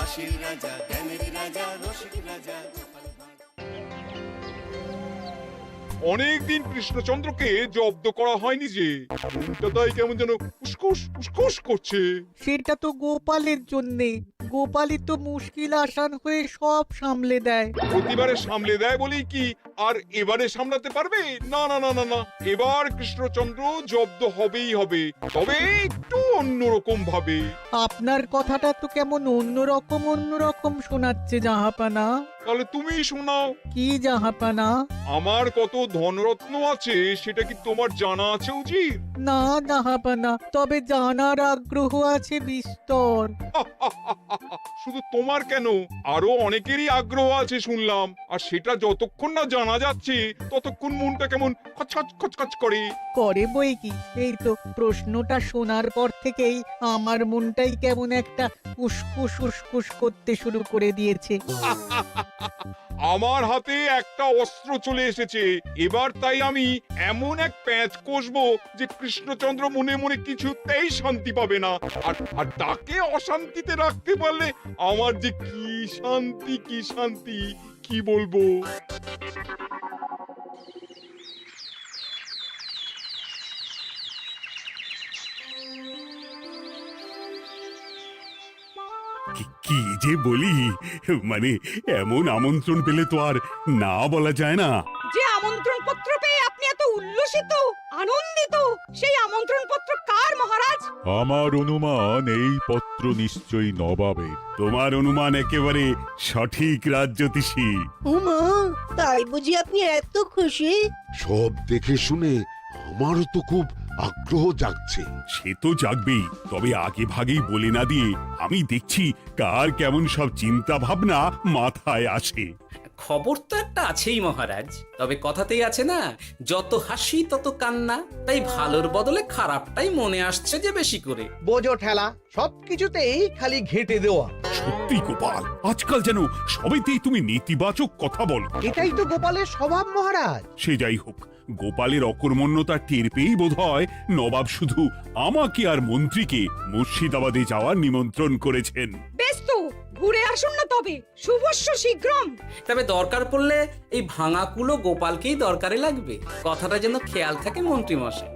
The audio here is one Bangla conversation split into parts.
হাসির রাজা, জ্ঞানের রাজা, রসিক রাজা। অনেকদিন কৃষ্ণচন্দ্রকে জব্দ করা হয়নি যে, মনটা তাই কেমন যেন উসকুস উসকুস করছে। সেটা তো গোপালের জন্যে। গোপালই তো মুশকিল আসান হয়ে সব সামলে দেয়। প্রতিবারে সামলে দেয় বলেই কি আর এবারে সামলাতে পারবে? না না না না না, এবার কৃষ্ণচন্দ্র জব্দ হবেই হবে, তবে একটু অন্যরকম ভাবে। আপনার কথাটা তো কেমন অন্যরকম শোনাচ্ছে জাহাপানা। তাহলে তুমি শোনাও। কি জাহাপানা? আমার কত ধনরত্ন আছে সেটা কি তোমার জানা আছে উজির? না জাহাপানা, তবে জানার আগ্রহ আছে বিস্তর। শুধু তোমার কেন, আরো অনেকেরই আগ্রহ আছে শুনলাম, আর সেটা যতক্ষণ না জানা যাচ্ছে ততক্ষণ মনটা কেমন খচখচ খচখচ করে। করে বই কি, এই তো প্রশ্নটা শোনার পর থেকেই আমার মনটাই কেমন একটা উসকুস উসকুস করতে শুরু করে দিয়েছে। আমার হাতে একটা অস্ত্র চলে এসেছে, এবার তাই আমি এমন এক প্যাঁচ কষবো যে কৃষ্ণচন্দ্র মনে মনে কিছুতেই শান্তি পাবে না, আর তাকে অশান্তিতে রাখতে পারলে আমার যে কি শান্তি কি শান্তি, কি বলবো। কি যে বলি, মানে এমন আমন্ত্রণ পেলে তো আর না বলা যায় না। যে আমন্ত্রণ পত্র পেয়ে আপনি এত উল্লসিত আনন্দিত, সেই আমন্ত্রণ পত্র কার মহারাজ? আমার অনুমান এই পত্র নিশ্চয়ই নবাবের। তোমার অনুমান একেবারে সঠিক রাজ্যতীষী। উমা, তাই বুঝি আপনি এত খুশি? সব দেখে শুনে আমারও তো খুব আগ্রহ জাগছে। সে তো জাগবেই, তবে আগে ভাগেই বলে না দিয়ে আমি দেখছি কার কেমন সব চিন্তা ভাবনা মাথায় আসে। খবর তো একটা আছেই মহারাজ, তবে কথাতেই আছে না, যত হাসি তত কান্না, তাই ভালোর বদলে খারাপটাই মনে আসছে যে বেশি করে। বোঝো ঠেলা, সবকিছুতেই খালি ঘেঁটে দেওয়া। সত্যি গোপাল, আজকাল যেন সবেতেই তুমি নেতিবাচক কথা বলো। এটাই তো গোপালের স্বভাব মহারাজ। সে যাই হোক, গোপালের অকর্মণ্যতা টের পেয়েই বোধ হয় নবাব শুধু আমাকে আর মন্ত্রীকে মুর্শিদাবাদে যাওয়ার নিমন্ত্রণ করেছেন। বেশ তো, ঘুরে আসুন না তবে, শুভস্য শীঘ্রম। তবে দরকার পড়লে এই ভাঙা কুলো গোপালকেই দরকারে লাগবে, কথাটা যেন খেয়াল থাকে মন্ত্রী মশাই।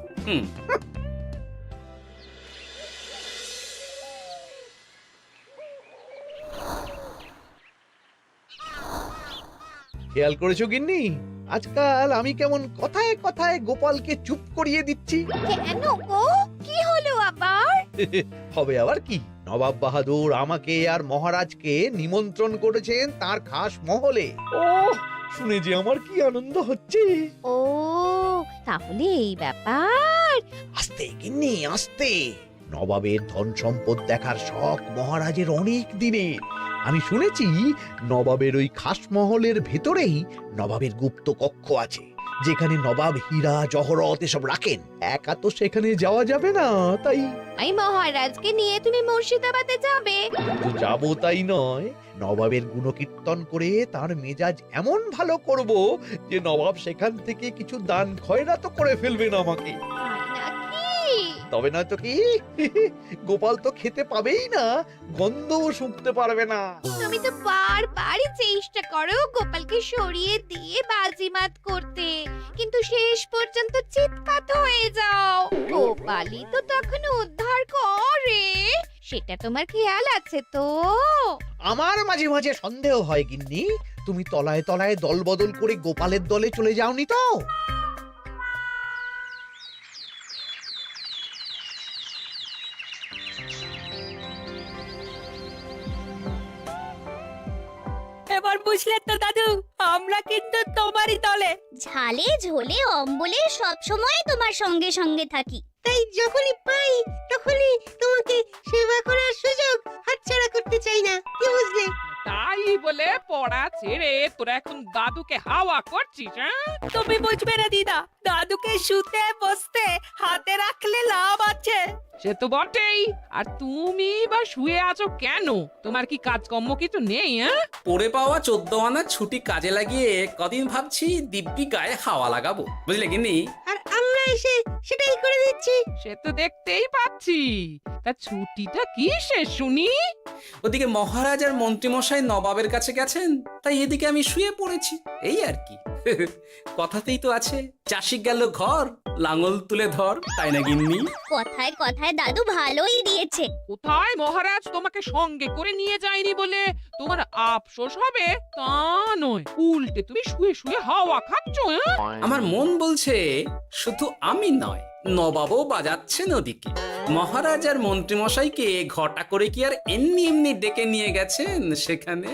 খেয়াল করেছো গিন্নি, আজকাল আমি কেমন কথায় কথায় গোপালকে চুপ করিয়ে দিচ্ছি। কেন গো, কি হলো আবার? হবে আবার কি, নবাব বাহাদুর আমাকে আর মহারাজকে নিমন্ত্রণ করেছেন তার খাস মহলে। ও শুনে যে আমার কি আনন্দ হচ্ছে। ও তাহলে এই ব্যাপার। আস্তে গিন্নি আস্তে, নবাবের ধন সম্পদ দেখার শখ মহারাজের অনেক দিনের। আমি শুনেছি নবাবের ওই খাস মহলের ভেতরেই নবাবের গুপ্ত কক্ষ আছে, যেখানে নবাব হীরা জহরত এসব রাখেন। একা তো সেখানে যাওয়া যাবে না, তাই এই মহারাজকে নিয়ে তুমি মুর্শিদাবাদে যাবে? শুধু যাবো তাই নয়, নবাবের গুণকীর্তন করে তার মেজাজ এমন ভালো করব যে নবাব সেখান থেকে কিছু দান খয়রাত করে ফেলবেন আমাকে। নাকি? তবে নয় তো কি, গোপাল তো খেতে পাবেই না, গন্ধও শুঁকতে পারবে না। তুমি তো বারবারই চেষ্টা করো গোপালকে সরিয়ে দিয়ে বাজিমাত করতে, কিন্তু শেষ পর্যন্ত চিৎপাত হয়ে যাও। গোপালই তো তখন উদ্ধার করে, সেটা তোমার খেয়াল আছে তো? আমার মাঝে মাঝে সন্দেহ হয় গিন্নি, তুমি তলায় তলায় দল বদল করে গোপালের দলে চলে যাওনি তো? এবার বুঝলে তো দাদু, আমরা কিন্তু তোমারই দলে। ঝালে ঝোলে অম্বলে সব সময় তোমার সঙ্গে সঙ্গে থাকি। তাই যখনই পাই তখনই তোমাকে সেবা করার সুযোগ হাতছাড়া করতে চাই না, কি বুঝলে? তাই বলে পড়া ছেড়ে তোরা এখন দাদুকে হাওয়া করছিস? তুমি বুঝবে না দিদা, দাদুকে শুতে বসতে হাতে রাখলে লাভ আছে। সে তো বটেই। আর তুমি বা শুয়ে আছো কেন? তোমার কি কাজকর্ম কিছু নেই? পড়ে পাওয়া 14 আনা ছুটি কাজে লাগিয়ে কদিন ভাবছি দিব্যি গায়ে হাওয়া লাগাবো, বুঝলে গিন্নি? আর আমরা এসে সেটাই করে দিচ্ছি। সে তো দেখতেই পাচ্ছি। তা ছুটিটা কি শেষ শুনি? ওদিকে মহারাজ আর মন্ত্রীমশাই নবাবের কাছে গেছেন, তাই এদিকে আমি শুয়ে পড়েছি, এই আর কি। কথাতেই তো আছে, চাষি গেল ঘর, লাঙল তুলে ধর, তাই না গিন্নি? কথায় কথায় দাদু ভালোই দিয়েছে। কোথায় মহারাজ তোমাকে সঙ্গে করে নিয়ে যায়নি বলে তোমার আফসোস হবে তা নয়, উল্টে তুমি শুয়ে শুয়ে হাওয়া খাচ্ছ। আমার মন বলছে শুধু আমি নয়, নবাবও বাজাচ্ছেন ওদিকে। মহারাজ আর মন্ত্রীমশাইকে ঘটা করে কি আর এমনি এমনি ডেকে নিয়ে গেছেন সেখানে?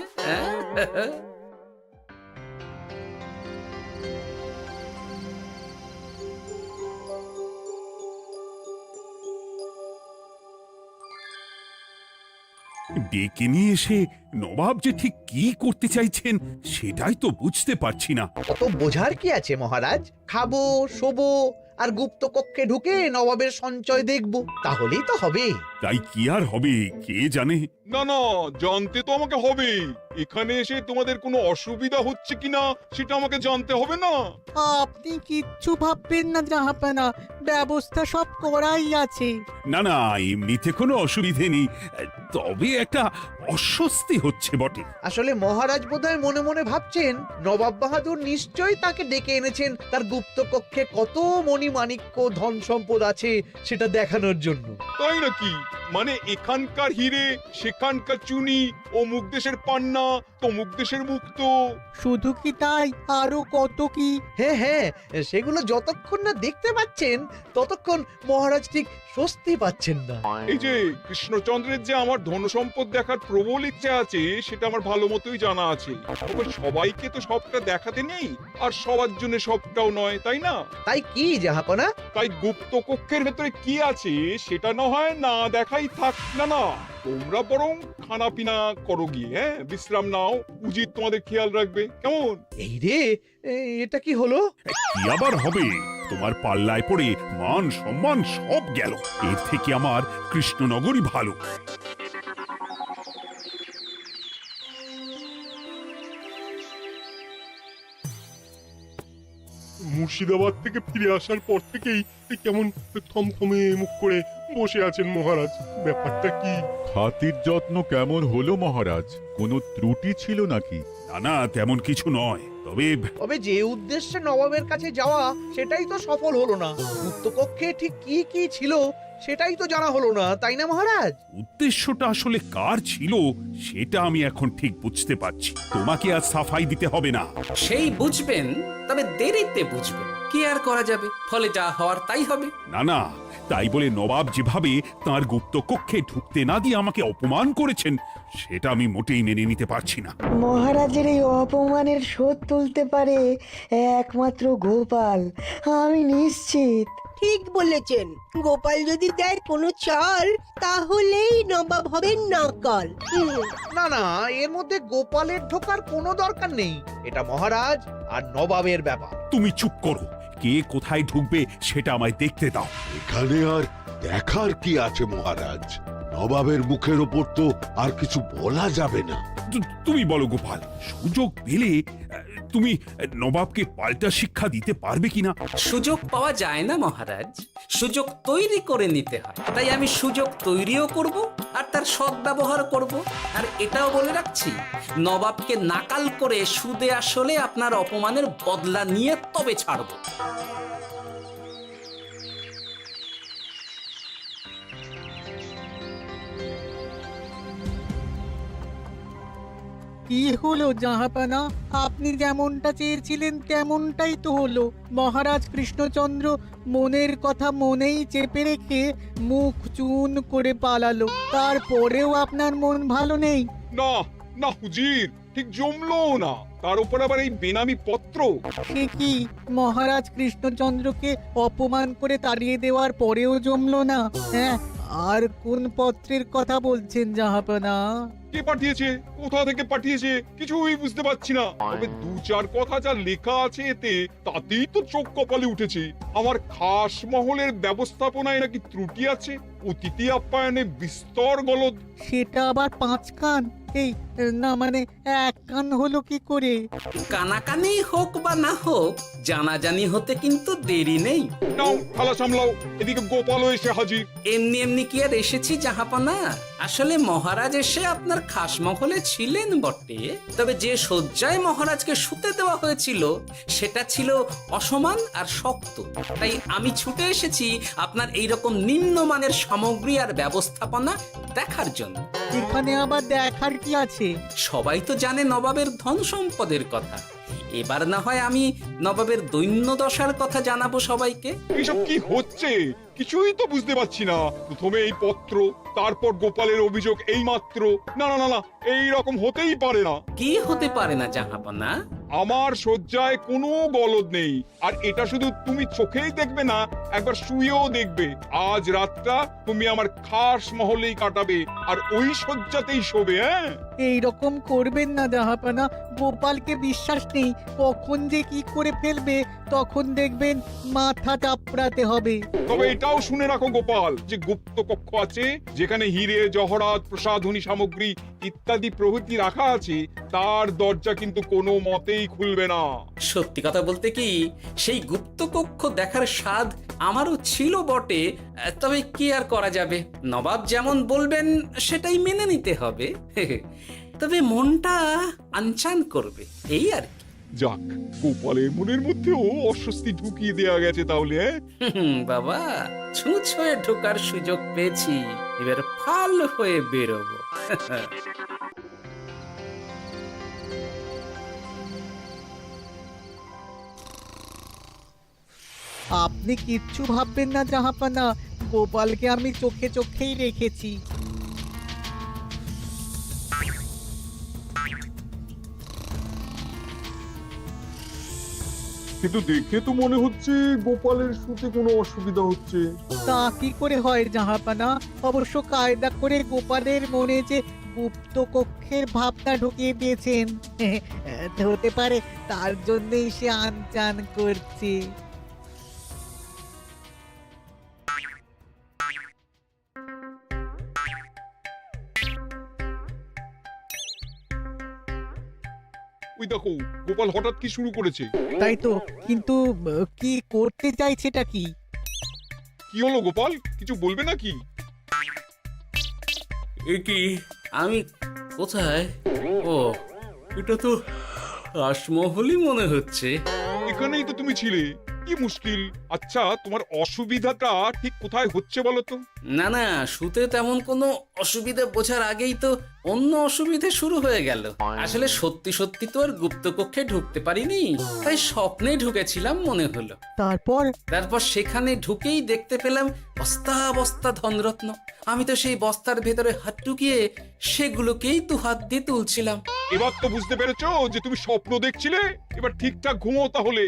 ডেকে নিয়ে এসে নবাব যে ঠিক কি করতে চাইছেন সেটাই তো বুঝতে পারছি না। কত বোঝার কি আছে মহারাজ? খাবো, শোবো আর গুপ্ত কক্ষে ঢুকে নবাবের সঞ্চয় দেখব, তাহলেই তো হবে। তাই কি আর হবে কে জানে। না না, জানতে তো আমাকে হবে। এখানে এসে তোমাদের কোনো অসুবিধা হচ্ছে কিনা সেটা আমাকে জানতে হবে না? আপনি কিচ্ছু ভাববেন না জাহাপানা, ব্যবস্থা সব করাই আছে। না না, এমনিতে কোনো অসুবিধে নেই, তবে একটা অস্বস্তি হচ্ছে বটে। আসলে মহারাজ বোধহয় মনে মনে ভাবছেন নবাব বাহাদুর নিশ্চয়ই তাকে ডেকে এনেছেন তার গুপ্ত কক্ষে কত মণিমাণিক্য ধন সম্পদ আছে সেটা দেখানোর জন্য। তাই নাকি? মানে এখানকার হিরে, সেখানকার চুনি, অমুক দেশের পান্না, তমুক দেশের মুক্তো। শুধু কি তাই, আরো কত কি। হ্যাঁ হ্যাঁ, সেগুলো যতক্ষণ না দেখতে পাচ্ছেন ততক্ষণ মহারাজ ঠিক স্বস্তি পাচ্ছেন না। এই যে কৃষ্ণচন্দ্রের যে আমার ধন সম্পদ দেখার প্রবল ইচ্ছা আছে সেটা আমার ভালো মতোই জানা আছে। তবে সবাইকে তো সবটা দেখাতে নেই, আর সবার জন্য সবটাও নয়, তাই না? তাই কি জাহাপনা? তাই গুপ্ত কক্ষের ভেতরে কি আছে সেটা না হয় না দেখাই থাক। না না, তোমরা বরং খানা পিনা করো গিয়ে, হ্যাঁ, বিশ্রাম নাও। উজিত তোমাদের খেয়াল রাখবে, কেমন? এই রে, এটা কি হলো? কি আবার হবে? তোমার পাল্লায় পড়ে মান সম্মান সব গেল। এর থেকে আমার কৃষ্ণনগরই ভালো। মুর্শিদাবাদ থেকে ফিরে আসার পর থেকেই কেমন থমথমে মুখ করে বসে আছেন মহারাজ। ব্যাপারটা কি? খাতির যত্ন কেমন হলো মহারাজ? কোনো ত্রুটি ছিল নাকি? না না, তেমন কিছু নয়। তবে যে উদ্দেশ্যে নবাবের কাছে যাওয়া সেটাই তো সফল হলো না। গুপ্ত কক্ষে ঠিক কি কি ছিল সেটাই তো জানা হলো না, তাই না মহারাজ? উদ্দেশ্যটা আসলে কার ছিল সেটা আমি এখন ঠিক বুঝতে পারছি। তোমাকে আর সাফাই দিতে হবে না। সেই বুঝবেন, তবে দেরিতে বুঝবেন। কি আর করা যাবে, ফলে যা হওয়ার তাই হবে। না না, তাই বলে নবাব যেভাবে তার গুপ্ত কক্ষে ঢুকতে না দিয়ে আমাকে অপমান করেছেন সেটা আমি মোটেই মেনে নিতে পারছি না। মহারাজের এই অপমানের শোধ তুলতে পারে একমাত্র গোপাল, আমি নিশ্চিত। ঠিক বলেছেন, গোপাল যদি দেয় কোনো চাল তাহলেই নবাব হবেন নকল। না না, এর মধ্যে গোপালের ঢোকার কোনো দরকার নেই। এটা মহারাজ আর নবাবের ব্যাপার। তুমি চুপ করো। কে কোথায় ঢুকবে সেটা আমায় দেখতে দাও। এখানে আর দেখার কি আছে মহারাজ? নবাবের মুখের ওপর তো আর কিছু বলা যাবে না। তুমি বলো গোপাল, সুযোগ পেলে তুমি নবাবকে পাল্টা শিক্ষা দিতে পারবে কিনা? সুযোগ পাওয়া যায় না মহারাজ, সুযোগ তৈরি করে নিতে হয়। তাই আমি সুযোগ তৈরিও করব আর তার সদ্ব্যবহার করব। আর এটাও বলে রাখছি, নবাবকে নাকাল করে সুদে আসলে আপনার অপমানের বদলা নিয়ে তবে ছাড়ব। কি হলো জাহাপানা? আপনি যেমনটা চেয়েছিলেন তেমনটাই তো হলো। মহারাজ কৃষ্ণচন্দ্র মনের কথা মনেই চেপে রেখে মুখ চুন করে পালালো, তারপরেও আপনার মন ভালো নেই? না না হুজির, ঠিক জমলো না। তার উপর আবার এই বেনামি পত্র। সে কি, মহারাজ কৃষ্ণচন্দ্রকে অপমান করে তাড়িয়ে দেওয়ার পরেও জমলো না? হ্যাঁ, আর কোন পত্রের কথা বলছেন জাহাপানা? কে পাঠিয়েছে, কোথা থেকে পাঠিয়েছে কিছুই বুঝতে পারছি না। তবে দু চার কথা যা লেখা আছে এতে, তাতেই তো চোখ কপালে উঠেছে। আমার খাস মহলের ব্যবস্থাপনায় নাকি ত্রুটি আছে, অতিথি আপ্যায়নে বিস্তর গলদ। সেটা আবার 5 কান? এই না মানে 1 কান হলো কি করে? কানাকানি হোক বা না হোক, জানাজানি হতে কিন্তু দেরি নেই। নাও থালা সামলাও, এদিকে গোপালও এসে হাজির। এমনি এমনি কি আর এসেছি জাহাপনা? আসলে মহারাজ এসে আপনার খাস মহলে ছিলেন বটে, তবে যে শয্যায় মহারাজকে শুতে দেওয়া হয়েছিল সেটা ছিল অসমান আর শক্ত। তাই আমি ছুটে এসেছি আপনার এইরকম নিম্নমানের সামগ্রী আর ব্যবস্থাপনা দেখার জন্য। এখানে আবার দেখার কি আছে? সবাই তো জানে নবাবের ধন সম্পদের কথা, এবার না হয় আমি নবাবের দৈন্য দশার কথা জানাবো সবাইকে। এইসব কি হচ্ছে কিছুই তো বুঝতে পারছি না। প্রথমে এই পত্র, তারপর গোপালের অভিযোগ এই মাত্র। না না না না, এই রকম হতেই পারে না। কি হতে পারে না জাহাপনা? আমার শয্যায় কোনো গলদ নেই, আর এটা শুধু তুমি চোখেই দেখবে না, একবার শুয়েও দেখবে। আজ রাতটা তুমি আমার খাস মহলেই কাটাবে, আর ওই শয্যাতেই শোবে। হ্যাঁ, এই রকম করবেন না জাহাপানা, গোপালকে বিশ্বাস নেই, কখন যে কি করে ফেলবে তখন দেখবেন মাথা চাপড়াতে হবে। তবে এটাও শুনে রাখো গোপাল, যে গুপ্ত কক্ষ আছে যেখানে হিরে জহরাত প্রসাধনী সামগ্রী ইত্যাদি প্রভৃতি রাখা আছে, তার দরজা কিন্তু কোনো মতেই খুলবে না। সত্যি কথা বলতে কি, সেই গুপ্ত কক্ষ দেখার স্বাদ আমারও ছিল বটে, তবে কি আর করা যাবে, নবাব যেমন বলবেন সেটাই মেনে নিতে হবে। তবে মনটা আনচান করবে, এই আর কি। যাক, গোপালের মনের মধ্যেও অস্বস্তি ঢুকিয়ে দেয়া গেছে তাহলে। বাবা, ছুঁচ হয়ে ঢোকার সুযোগ পেয়েছি, এবার ফাল হয়ে বেরোবো। আপনি কিচ্ছু ভাববেন না জাহাপানা, গোপালকে আমি চোখে চোখেই রেখেছি। কিন্তু দেখে তো মনে হচ্ছে গোপালের শুতে কোনো অসুবিধা হচ্ছে। তা কি করে হয় জাহাপানা? অবশ্য কায়দা করে গোপালের মনে যে গুপ্ত কক্ষের ভাবনা ঢুকিয়ে দিয়েছেন, হতে পারে তার জন্যই সে আনচান করছে। ওই দেখো, গোপাল হঠাৎ কি শুরু করেছে। তাই তো, কিন্তু কি করতে চাইছেটা কি? কি হলো গোপাল, কিছু বলবে নাকি? কি আমি কোথায়? ও, এটা তো রাসমহলই মনে হচ্ছে। এখানেই তো তুমি ছিলে, কি মুশকিল। আচ্ছা, তোমার অসুবিধাটা ঠিক কোথায় হচ্ছে বলো তো? না না, শুতে তেমন কোনো অসুবিধা বোঝার আগেই তো অন্য অসুবিধা শুরু হয়ে গেল। আসলে সত্যি সত্যি তো আর গুপ্ত কক্ষে ঢুকতে পারিনি, তাই স্বপ্নে ঢুকেছিলাম মনে হলো। তারপর সেখানে ঢুকেই দেখতে পেলাম বস্তা বস্তা ধনরত্ন। আমি তো সেই বস্তার ভেতরে হাত ঢুকিয়ে সেগুলোকেই তো হাত দিয়ে তুলছিলাম। এবার তো বুঝতে পেরেছো যে তুমি স্বপ্ন দেখছিলে। এবার ঠিকঠাক ঘুমো তাহলে।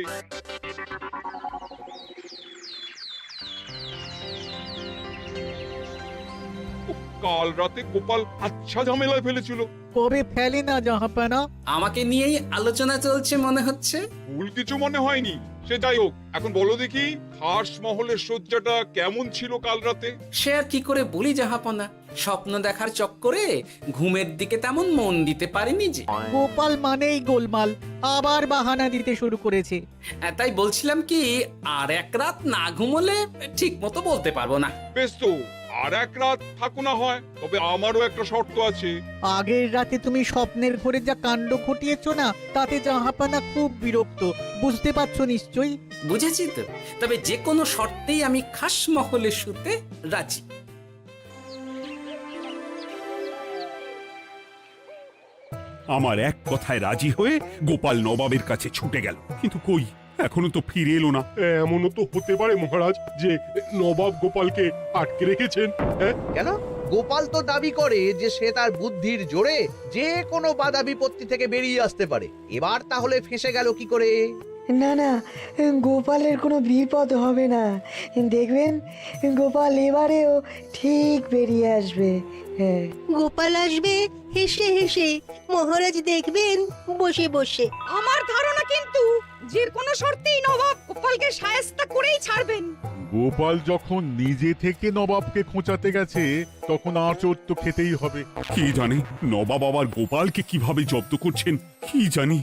কাল রাতে গোপাল আচ্ছা ঝামেলায় ফেলেছিল। কবে ফেলে না জাহাপানা? আমাকে নিয়েই আলোচনা চলছে মনে হচ্ছে। ভুল কিছু মনে হয়নি, সে যাই হোক। এখন বলো দেখি, খাস মহলের শয্যাটা কেমন ছিল কাল রাতে? সে আর কি করে বলি জাহাপনা, স্বপ্ন দেখার চক্করে ঘুমের দিকে তেমন মন দিতে পারিনি যে। গোপাল মানেই গোলমাল, আবার বাহানা দিতে শুরু করেছে। তাই বলছিলাম কি, আর এক রাত না ঘুমোলে ঠিক মতো বলতে পারবো না। বেশ তো, আর এক রাত থাকো না হয়, তবে আমারও একটা শর্ত আছে। আগের রাতে তুমি স্বপ্নের ঘরে যা কাণ্ড ঘটিয়েছো না, তাতে জাহাপানা খুব বিরক্ত, বুঝতে পারছো নিশ্চয়ই। বুঝেছি তো, তবে যে কোনো শর্তেই আমি খাস মহলে শুতে রাজি। আমার এক কথায় রাজি হয়ে গোপাল নবাবের কাছে ছুটে গেল, কিন্তু কই, এখনো তো ফিরে এলো না। এমনও তো হতে পারে মহারাজ যে নবাব গোপালকে আটকে রেখেছেন। কেন? গোপাল তো দাবি করে যে সে তার বুদ্ধির জোরে যে কোনো বাধা বিপত্তি থেকে বেরিয়ে আসতে পারে। এবার তাহলে ফেঁসে গেল কি করে? না না, গোপালের কোনো বিপদ হবে না। দেখবেন গোপাল এবারেও ঠিক বেরিয়ে আসবে। হ্যাঁ, গোপাল আসবে হেসে হেসে, মহারাজ দেখবেন বসে বসে। আমার ধারণা কিন্তু যে কোনো শর্তেই নবাব গোপালকে শায়েস্তা করেই ছাড়বেন। গোপাল যখন নিজে থেকে নবাবকে খোঁচাতে গেছে তখন আঁচড় তো খেতেই হবে। কি জানি নবাব আবার গোপালকে কিভাবে জব্দ করছেন, কি জানি।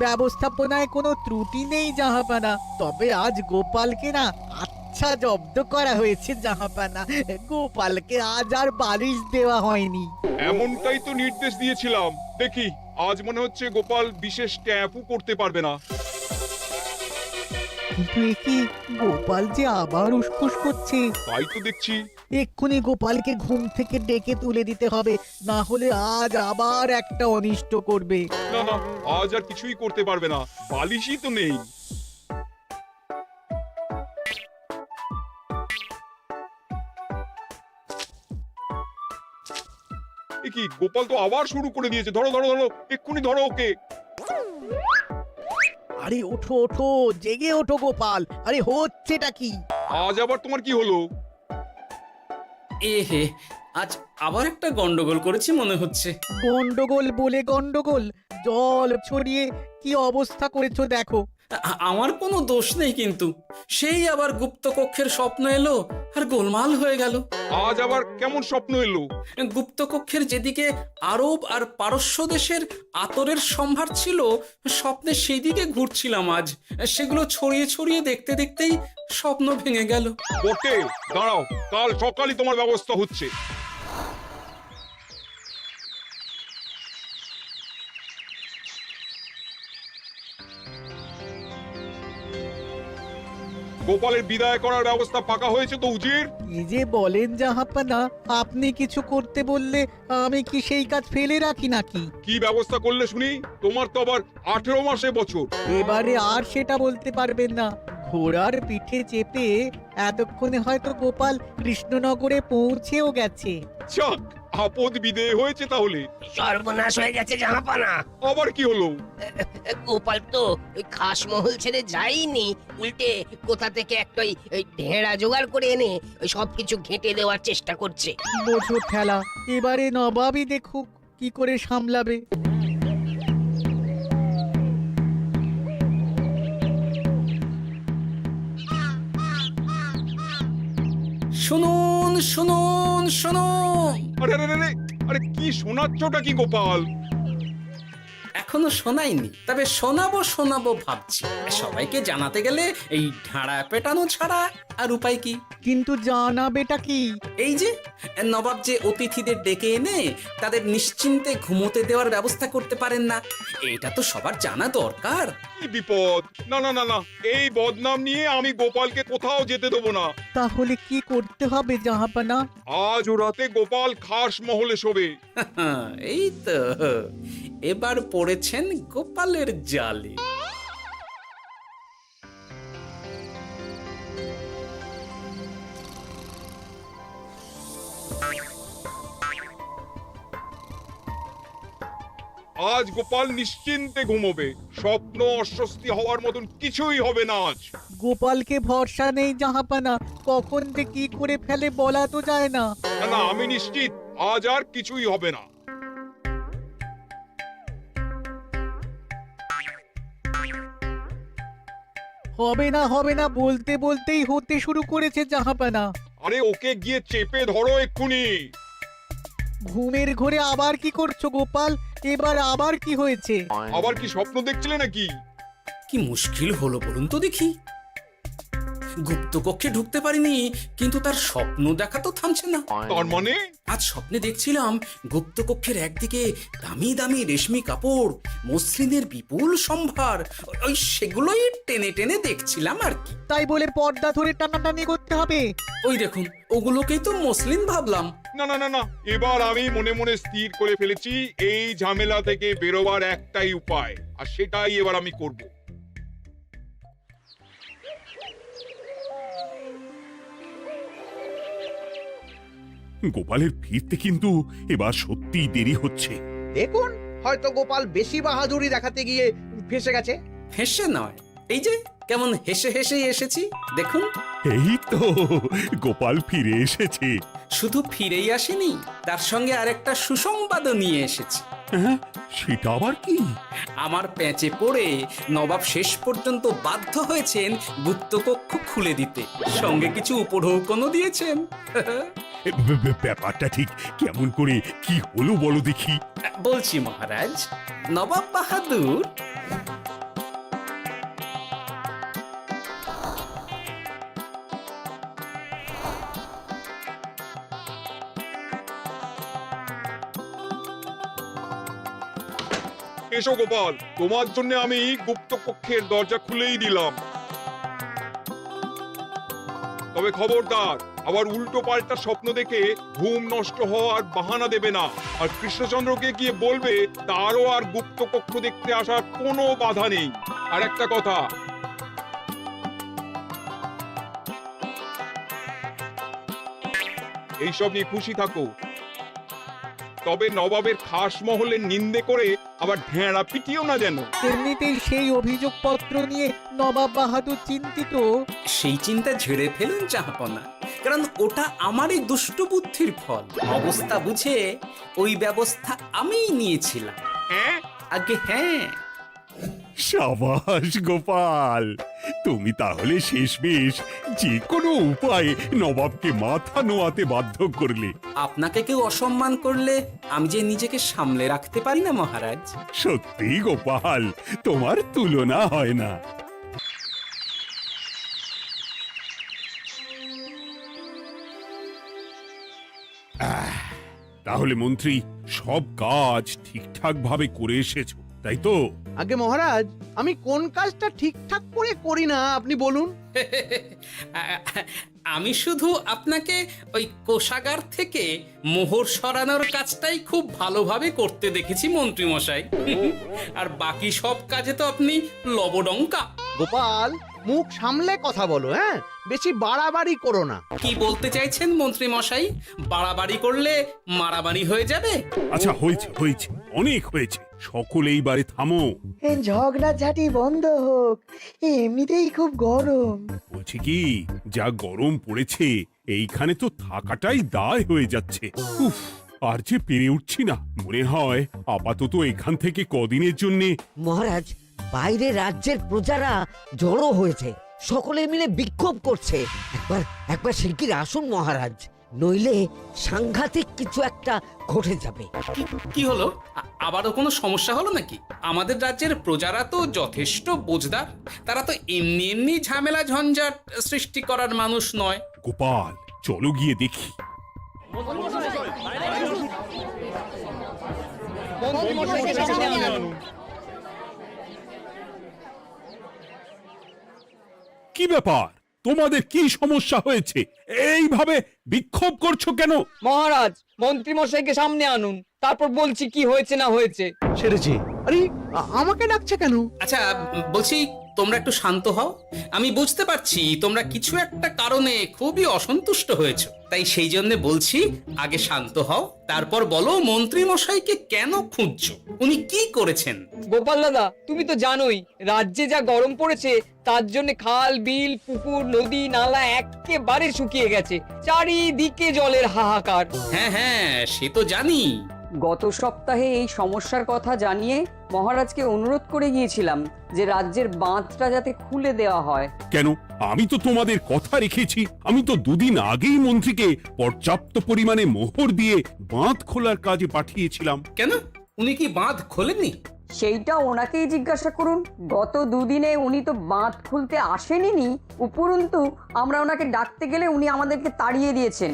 ব্যবস্থাপনায় কোনো ত্রুটি নেই জাহাপানা, তবে আজ গোপালকে না আচ্ছা জব্দ করা হয়েছে জাহাপানা। গোপালকে আজ আর বালিশ দেওয়া হয়নি। এমনটাই তো নির্দেশ দিয়েছিলাম। দেখি আজ মনে হচ্ছে গোপাল বিশেষ ট্যাপও করতে পারবে না। কিন্তু এ কি, গোপাল যে আবার উসখুস করছে। তাই তো দেখছি। এক্ষুনি গোপালকে ঘুম থেকে ডেকে তুলে দিতে হবে, না হলে আজ আবার একটা অনিষ্ট করবে। না না, আজ আর কিছুই করতে পারবে না, বালিশই তো নেই। এ কি, গোপাল তো আবার শুরু করে দিয়েছে। ধরো ধরো ধরো, এক্ষুনি ধরো ওকে। আরে ওঠো ওঠো, জেগে ওঠো গোপাল। আরে হচ্ছেটা কি? আজ আবার তোমার কি হলো? এ হে, আজ আবার একটা গন্ডগোল করেছি মনে হচ্ছে। গন্ডগোল বলে গন্ডগোল, জল ছড়িয়ে কি অবস্থা করেছো দেখো। আমার কোনো দোষ নেই, কিন্তু সেই আবার গুপ্তকক্ষের স্বপ্ন এলো আর গোলমাল হয়ে গেল। আজ আবার কেমন স্বপ্ন এলো? গুপ্তকক্ষের যেদিকে আরব আর পারস্য দেশের আতরের সম্ভার ছিল, স্বপ্নে সেই দিকে ঘুরছিলাম আজ। সেগুলো ছড়িয়ে ছড়িয়ে দেখতে দেখতেই স্বপ্ন ভেঙে গেল। বটে, দাঁড়াও, কাল সকালই তোমার ব্যবস্থা হচ্ছে। গোপালের বিদায় করার ব্যবস্থা পাকা হয়েছে তো উজির? কি যে বলেন জাহাপানা, আপনি কিছু করতে বললে আমি কি সেই কাজ ফেলে রাখি নাকি? কি ব্যবস্থা করলে শুনি? তোমার তো আবার 18 মাসে বছর। এবারে আর সেটা বলতে পারবেন না। ঘোড়ার পিঠে চেপে এতক্ষণে হয়তো গোপাল কৃষ্ণনগরে পৌঁছেও গেছে। যাক, আপদ বিদেয় হয়েছে তাহলে। সর্বনাশ হয়ে গেছে জাহাপানা। আবার কি হলো? গোপাল তো ওই খাসমহল ছেড়ে যায়নি, উল্টে কোথা থেকে একটা ওই ঢেঁড়া জোগাড় করে এনে ওই সবকিছু ঘেঁটে দেওয়ার চেষ্টা করছে। বোঝো ঠেলা, এবারে নবাবই দেখুক কি করে সামলাবে। শুনুন শুনুন শুনুন। আরে আরে আরে, আরে কি শোনাচ্ছটা কি গোপাল? এখনো শোনাইনি, তবে শোনাবো শোনাবো ভাবছি। সবাইকে জানাতে গেলে এই ঢাড়া পেটানো ছাড়া আর উপায় কি? কিন্তু জানাবেটা কি? এই যে নবাব যে অতিথিদের ডেকে এনে তাদের নিশ্চিন্তে ঘুমোতে দেওয়ার ব্যবস্থা করতে পারেন না, এটা তো সবার জানা দরকার। কি বিপদ! না না না না, এই বদনাম নিয়ে আমি গোপালকে কোথাও যেতে দেবো না। তাহলে কি করতে হবে জাহাপানা? আজ ও রাতে গোপাল খাস মহলে শোবে। এই তো এবার পড়েছেন গোপালের জালে। আজ গোপাল নিশ্চিন্তে ঘুমোবে। স্বপ্ন অস্বস্তি হওয়ার মতন কিছুই হবে না আজ। গোপালকে ভরসা নেই জাহাপানা, কখন যে কি করে ফেলে বলা তো যায় না। না না, আমি নিশ্চিত আজ আর কিছুই হবে না। হবে না বলতে বলতেই হতে শুরু করেছে জাহাপানা। আরে ওকে গিয়ে চেপে ধরো এক্ষুনি। ঘুমের ঘোরে আবার কি করছো গোপাল? এবার আবার কি হয়েছে? আবার কি স্বপ্ন দেখছিলে নাকি? কি মুশকিল হলো বলুন তো দেখি। গুপ্তকক্ষে ঢুকতে পারিনি, কিন্তু তার স্বপ্ন দেখা তো থামছে না। তার মানে? আজ স্বপ্নে দেখছিলাম গুপ্তকক্ষের একদিকে দামি দামি রেশমি কাপড়, মসলিনের বিপুল সম্ভার, ওই সেগুলোই টেনে টেনে দেখছিলাম আর কি। তাই বলে পর্দা ধরে টানাটানি করতে হবে? ওই দেখুন, ওগুলোকেই তো মসলিন ভাবলাম। না না না না, এবার আমি মনে মনে স্থির করে ফেলেছি এই ঝামেলা থেকে বেরোবার একটাই উপায়, আর সেটাই এবার আমি করব। গোপালের ফিরতে কিন্তু এবার সত্যিই দেরি হচ্ছে। দেখুন, হয়তো গোপাল বেশি বাহাদুরি দেখাতে গিয়ে ফেসে গেছে। হেসে নয়, এই যে কেমন হেসে হেসেই এসেছি দেখুন। এই তো গোপাল ফিরে এসেছে। শুধু ফিরেই আসেনি, তার সঙ্গে আরেকটা সুসংবাদও নিয়ে এসেছি। হ্যাঁ, সেটা আবার কি? আমার প্যাঁচে পড়ে নবাব শেষ পর্যন্ত বাধ্য হয়েছেন গুপ্তকক্ষ খুলে দিতে, সঙ্গে কিছু উপঢৌকনও দিয়েছেন। ব্যাপারটা ঠিক কেমন করে কি হলো বলো দেখি। বলছি মহারাজ, নবাব বাহাদুর এসো গোপাল, তোমার জন্য আমি গুপ্ত কক্ষের দরজা খুলেই দিলাম। তবে খবরদার, আবার উল্টো পাল্টা স্বপ্ন দেখে ঘুম নষ্ট হওয়ার বাহানা দেবে না। আর কৃষ্ণচন্দ্রকে গিয়ে বলবে তারও আর গুপ্ত কক্ষ দেখতে আসার কোনো বাধা নেই। আর একটা কথা, এইসব নিয়ে খুশি থাকো, তবে নবাবের খাস মহলের নিন্দে করে আবার ঢেঁড়া পিটিও না যেন। এমনিতেই সেই অভিযোগপত্র নিয়ে নবাব বাহাদুর চিন্তিত। সেই চিন্তা ঝেড়ে ফেলুন জাহাপনা, কারণ ওটা আমারই দুষ্ট বুদ্ধির ফল। অবস্থা বুঝে ওই ব্যবস্থা আমিই নিয়েছিলাম। হ্যাঁ, আগে হ্যাঁ। সাবাস গোপাল, তুমি তাহলে শেষমেশ যে কোনো উপায়ে নবাবকে মাথা নোয়াতে বাধ্য করলে। আপনাকে কেউ অসম্মান করলে আমি যে নিজেকে সামলে রাখতে পারি না মহারাজ। সত্যি গোপাল, তোমার তুলনা হয় না। তাহলে মন্ত্রী, সব কাজ ঠিকঠাক ভাবে করে এসেছো, তাই তো? আগে মহারাজ, আমি কোন কাজটা ঠিকঠাক করে করি না আপনি বলুন। আমি শুধু আপনাকে ওই কোষাগার থেকে মোহর সরানোর কাজটাই খুব ভালোভাবে করতে দেখেছি মন্ত্রী মশাই। আর বাকি সব কাজে তো আপনি লবডঙ্কা। গোপাল, মুখ সামলে কথা বলো, হ্যাঁ? বেশি বাড়াবাড়ি করো না। কি বলতে চাইছেন মন্ত্রী মশাই? বাড়াবাড়ি করলে মারামারি হয়ে যাবে। আচ্ছা, হয়েছে হয়েছে, অনেক হয়েছে, সকলেই বারে থামো। ঝগড়াঝাটি বন্ধ হোক, এমনিতেই খুব গরম। বলছি কি, যা গরম পড়েছে এইখানে তো থাকাটাই দায় হয়ে যাচ্ছে। উফ, আর যে পেরে উঠছি না। মনে হয় আপাতত এখান থেকে কদিনের জন্যে। মহারাজ, বাইরে রাজ্যের প্রজারা জড়ো হয়েছে, সকলে মিলে বিক্ষোভ করছে। একবার শিগগির আসুন মহারাজ, নইলে সাংঘাতিক কিছু একটা ঘটে যাবে। কি হলো? আবারও কোনো সমস্যা হলো নাকি? আমাদের রাজ্যের প্রজারা তো যথেষ্ট বোঝদার, তারা তো এমনি এমনি ঝামেলা ঝঞ্ঝাট সৃষ্টি করার মানুষ নয়। গোপাল, চলো গিয়ে দেখি। কি ব্যাপার, তোমাদের কি সমস্যা হয়েছে? এইভাবে বিক্ষোভ করছো কেন? মহারাজ, মন্ত্রী মশাইকে সামনে আনুন, তারপর বলছি কি হয়েছে না হয়েছে। সেরেছে। আরে, আমাকে ডাকছে কেন? আচ্ছা, বলছি তোমরা একটু শান্ত হও। আমি বুঝতে পারছি তোমরা কিছু একটা কারণে খুবই অসন্তুষ্ট হয়েছো, তাই সেই জন্য বলছি আগে শান্ত হও, তারপর বলো মন্ত্রী মশাইকে কেন খুঁজছো, উনি কি করেছেন। গোপাল দাদা, তুমি তো জানোই রাজ্যে যা গরম পড়েছে, তার জন্য খাল বিল পুকুর নদী নালা একেবারে শুকিয়ে গেছে, চারিদিকে জলের হাহাকার। হ্যাঁ হ্যাঁ, সে তো জানি। গত সপ্তাহে এই সমস্যার কথা জানিয়ে মহারাজকে অনুরোধ করে গিয়েছিলাম যে রাজ্যের বাঁধটা যাতে খুলে দেওয়া হয়। কেন? আমি তো তোমাদের কথা রেখেছি। আমি তো দুদিন আগেই মন্ত্রীকে পর্যাপ্ত পরিমাণে মোহর দিয়ে বাঁধ খোলার কাজে পাঠিয়েছিলাম। কেন, উনি কি বাঁধ খোলেননি? সেইটা ওনাকেই জিজ্ঞাসা করুন। গত দুদিনে উনি তো বাঁধ খুলতে আসেনি, উপরন্তু আমরা ওনাকে ডাকতে গেলে উনি আমাদেরকে তাড়িয়ে দিয়েছেন।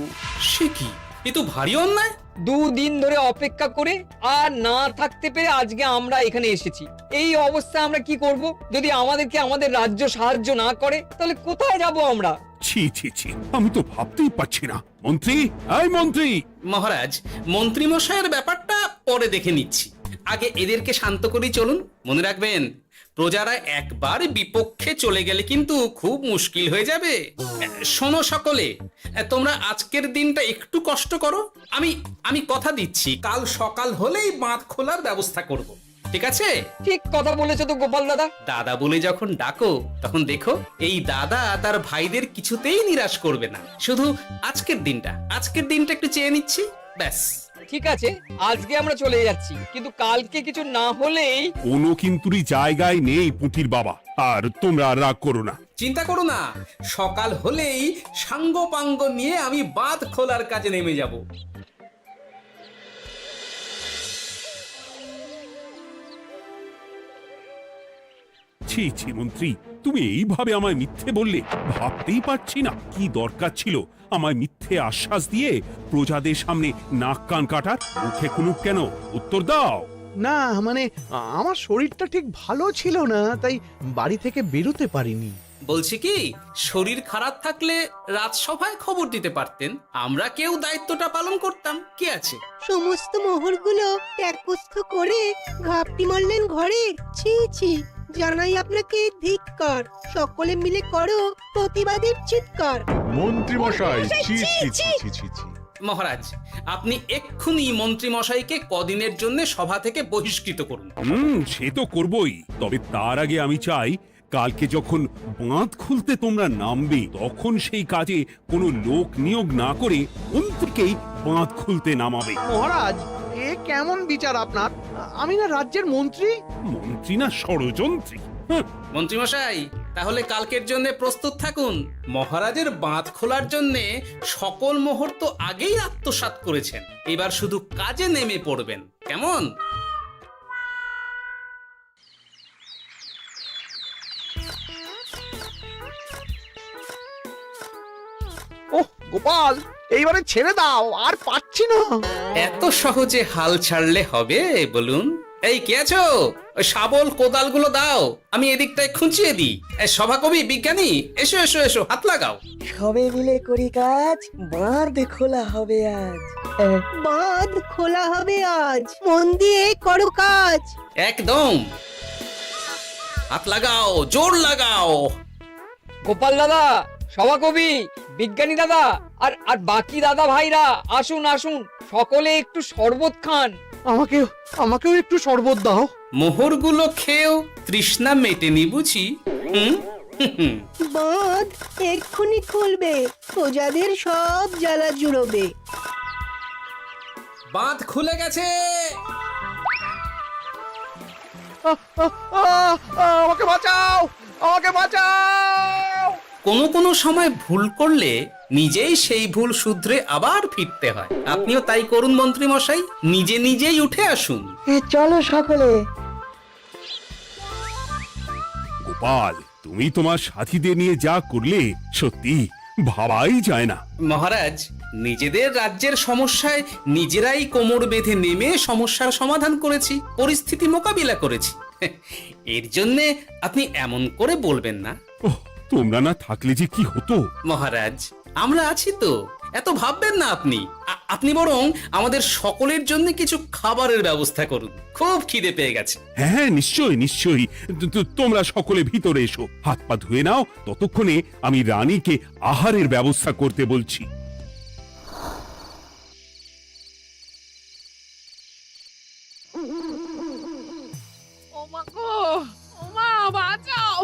সে কি, এ তো ভারী অন্যায়। দুদিন ধরে অপেক্ষা করে আর না থাকতে পেরে আজকে আমরা এখানে এসেছি। এই অবস্থা আমরা কি করব? যদি আমাদেরকে আমাদের রাজ্য সাহায্য না করে তাহলে কোথায় যাব আমরা? ছি ছি ছি, আমি তো ভাবতেই পারছি না। মন্ত্রী, এই মন্ত্রী। মহারাজ, মন্ত্রী মশাইয়ের ব্যাপারটা পরে দেখে নিচ্ছি, আগে এদেরকে শান্ত করেই চলুন। মনে রাখবেন, প্রজারা একবার বিপক্ষে চলে গেলে কিন্তু খুব মুশকিল হয়ে যাবে। শোনো সকলে, তোমরা আজকের দিনটা একটু কষ্ট করো। আমি কথা দিচ্ছি, কাল সকাল হলেই বাঁধ খোলার ব্যবস্থা করব। ঠিক আছে? ঠিক কথা বলেছো তো গোপাল দাদা। দাদা বলে যখন ডাকো, তখন দেখো এই দাদা তার ভাইদের কিছুতেই নিরাশ করবে না। শুধু আজকের দিনটা একটু চেয়ে নিচ্ছি, ব্যাস। ঠিক আছে, আজকে আমরা চলে যাচ্ছি, কিন্তু কালকে কিছু না হলেই। কোনো কিন্তুরই জায়গায় নেই পুঁটির বাবা, আর তোমরা আর রাগ করো না। চিন্তা করো না, সকাল হলেই সাঙ্গ পাঙ্গ নিয়ে আমি বাঁধ খোলার কাজে নেমে যাব। ছি ছি মন্ত্রী, তুমি এইভাবে আমায় মিথ্যে বললে। ভাবতেই পারছি না কি দরকার ছিল আমায় মিথ্যে আশ্বাস দিয়ে প্রজাদের সামনে নাক কান কাটার। মুখে কুলুপ কেন? উত্তর দাও। না মানে আমার শরীরটা ঠিক ভালো ছিল না, তাই বাড়ি থেকে বেরোতে পারিনি। বলছি কি, শরীর খারাপ থাকলে রাজসভায় খবর দিতে পারতেন, আমরা কেউ দায়িত্বটা পালন করতাম। কি আছে? সমস্ত মোহরগুলো ত্যাগপুস্ত করে ঘাপটি মারলেন ঘরে। ছি ছি, জানাই আপনাকে ধিক্কার। সকলে মিলে করো প্রতিবাদের চিৎকার। মন্ত্রী মশাই, ছি ছি ছি ছি ছি ছি। মহারাজ, আপনি এক্ষুনি মন্ত্রী মশাইকে কদিনের জন্য সভা থেকে বহিষ্কৃত করুন। সে তো করবই, তবে তার আগে আমি চাই কালকে যখন বাঁধ খুলতে তোমরা নামবে, তখন সেই কাজে কোনো লোক নিয়োগ না করে মন্ত্রীকেই বাঁধ খুলতে নামাবে। মহারাজ, এ কেমন বিচার আপনার? আমি না রাজ্যের মন্ত্রী। মন্ত্রী না ষড়যন্ত্রী। মন্ত্রী মশাই, তাহলে কালকের জন্য প্রস্তুত থাকুন। মহারাজের বাঁধ খোলার জন্য সকল মোহর তো আগেই আত্মসাৎ করেছেন, এবার শুধু কাজে নেমে পড়বেন, কেমন? ওহ গোপাল, এইবারে ছেড়ে দাও, আর পাচ্ছি না। এত সহজে হাল ছাড়লে হবে বলুন? এই কে আছো? ওই শাবল কোদালগুলো দাও, আমি এদিকটায় খুঁচিয়ে দিই। সভাকবি, বিজ্ঞানী, এসো এসো এসো, হাত লাগাও। সবে মিলে করি কাজ, বাঁধ খোলা হবে আজ। বাঁধ খোলা হবে আজ, মন দিয়ে করো কাজ। একদম, হাত লাগাও, জোর লাগাও। গোপাল দাদা, সভাকবি, বিজ্ঞানী দাদা আর আর বাকি দাদা ভাইরা আসুন আসুন, সকলে একটু শরবত খান। আমাকেও একটু শরবত দাও। মোহরগুলো খেয়েও তৃষ্ণা মেটেনি বুঝি? বাঁধ এক্ষুনি খুলবে, প্রজাদের সব জ্বালা জুড়বে। বাঁধ খুলে গেছে। আমাকে বাঁচাও, আমাকে বাঁচাও। কোনো সময় ভুল করলে নিজেই সেই ভুল শুধরে আবার ফিরতে হয়। আপনিও তাই করুন মন্ত্রী মশাই, নিজেই উঠে আসুন। চলো সকলে। গোপাল, তুমি তোমার সাথীদের নিয়ে যা করলে সত্যি ভাবাই যায় না। মহারাজ, নিজেদের রাজ্যের সমস্যায় নিজেরাই কোমর বেঁধে নেমে সমস্যার সমাধান করেছি, পরিস্থিতি মোকাবিলা করেছি। এর জন্যে আপনি এমন করে বলবেন না। তোমরা না থাকলে যে কি হতো। মহারাজ, আমরা আছি তো, এত ভাববেন না আপনি। আপনি বরং আমাদের সকলের জন্য কিছু খাবারের ব্যবস্থা করুন, খুব খিদে পেয়ে গেছে। হ্যাঁ নিশ্চয়ই নিশ্চয়ই, তোমরা সকলে ভিতরে এসো, হাত পা ধুয়ে নাও, ততক্ষণে আমি রানীকে আহারের ব্যবস্থা করতে বলছি। ওমা গো, ওমা বাঁচাও,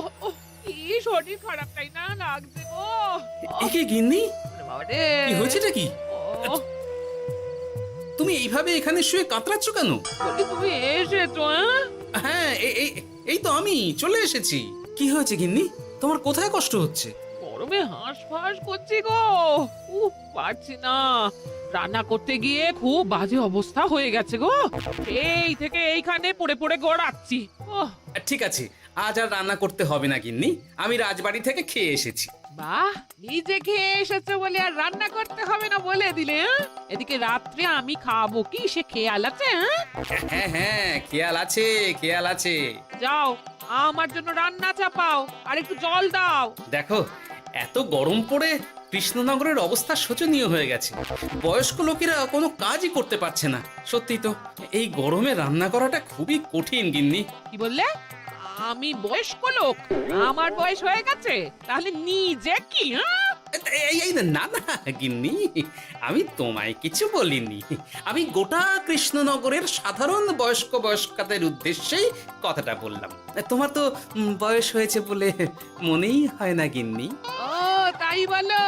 কি শরীর খারাপ, তাই না লাগছে গো। একে গিন্নি, বাবারে, কি হয়েছেটা কি? ও, তুমি এইভাবে এখানে শুয়ে কাতরাচ্ছ কেন? বলি তুমি এসেছো? হ্যাঁ, এই তো আমি চলে এসেছি। কি হয়েছে গিন্নি? তোমার কোথায় কষ্ট হচ্ছে? গরমে হাঁসফাঁস করছি গো, পারছি না। রান্না করতে গিয়ে খুব বাজে অবস্থা হয়ে গেছে গো, এই থেকে এইখানে পড়ে পড়ে গড়াচ্ছি। ঠিক আছে, আজ আর রান্না করতে হবে না গিন্নি, আমি রাজবাড়ি থেকে খেয়ে এসেছি। বাহ, নিজে খেয়ে এসেছো বলে আর রান্না করতে হবে না বলে দিলে? এদিকে রাত্রে আমি খাবো কি, সে খেয়াল আছে? হ্যাঁ হ্যাঁ, খেয়াল আছে, খেয়াল আছে। যাও, আমার জন্য রান্না চাপাও আর একটু জল দাও। দেখো, এত গরম পড়ে কৃষ্ণনগরের অবস্থা শোচনীয় হয়ে গেছে। বয়স্ক লোকেরা কোনো কাজই করতে পারছে না। সত্যি তো, এই গরমে রান্না করাটা খুবই কঠিন গিন্নি। কি বললে? আমি বয়স্ক লোক, আমার বয়স হয়ে গেছে, তাহলে নিজে কি? হ্যাঁ, এই না না গিন্নি, আমি তোমায় কিছু বলিনি। আমি গোটা কৃষ্ণনগরের সাধারণ বয়স্কাদের উদ্দেশ্যেই কথাটা বললাম। তোমার তো বয়স হয়েছে বলে মনেই হয় না গিন্নি। ও তাই বলো?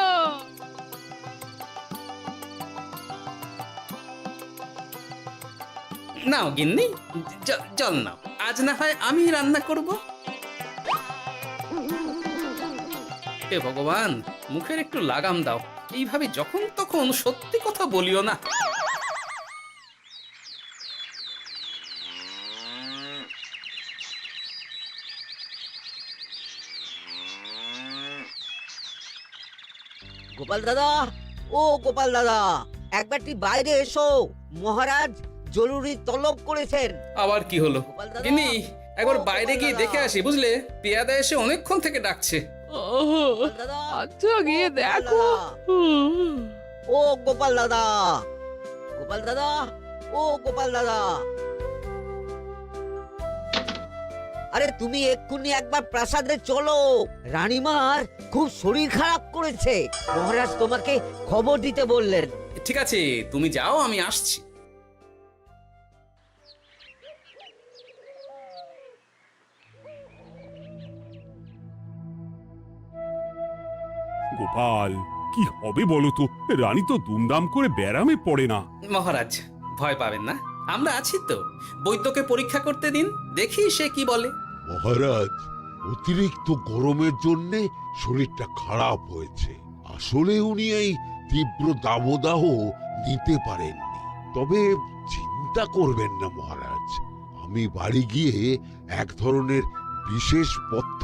নাও গিন্নি, জল নাও। আজ না হয় আমি রান্না করব। হে ভগবান, মুখের একটু লাগাম দাও। এইভাবে যখন তখন সত্যি কথা বলিও না। গোপাল দাদা, ও গোপাল দাদা, একবারটি বাইরে এসো। মহারাজ জরুরি তলব করেছেন। আবার কি হলো? গোপাল দাদা, গিন্নি, একবার ও বাইরে গোপাল গিয়ে দাদা। দেখে আসি, বুঝলে? পেয়াদা এসে অনেকক্ষণ থেকে ডাকছে। গোপাল দাদা, আচ্ছা গিয়ে গোপাল দেখো। দাদা। ও গোপাল দাদা, গোপাল দাদা, ও গোপাল দাদা। আরে তুমি এক্ষুনি একবার প্রাসাদে চলো। রানীমার খুব শরীর খারাপ করেছে, মহারাজ তোমাকে খবর দিতে বললেন। ঠিক আছে, তুমি যাও, আমি আসছি। গোপাল, কি হবে বলো তো? রানী তো দুমদাম করে ব্যারামে পড়ে না। মহারাজ, ভয় পাবেন না, আমরা আছি তো। বৈদ্যকে পরীক্ষা করতে দিন, দেখি সে কি বলে। মহারাজ, অতিরিক্ত গরমের জন্যে শরীরটা খারাপ হয়েছে। আসলে উনি এই তীব্র দাবদাহ নিতে পারেননি। তবে চিন্তা করবেন না মহারাজ, আমি বাড়ি গিয়ে এক ধরনের বিশেষ পথ্য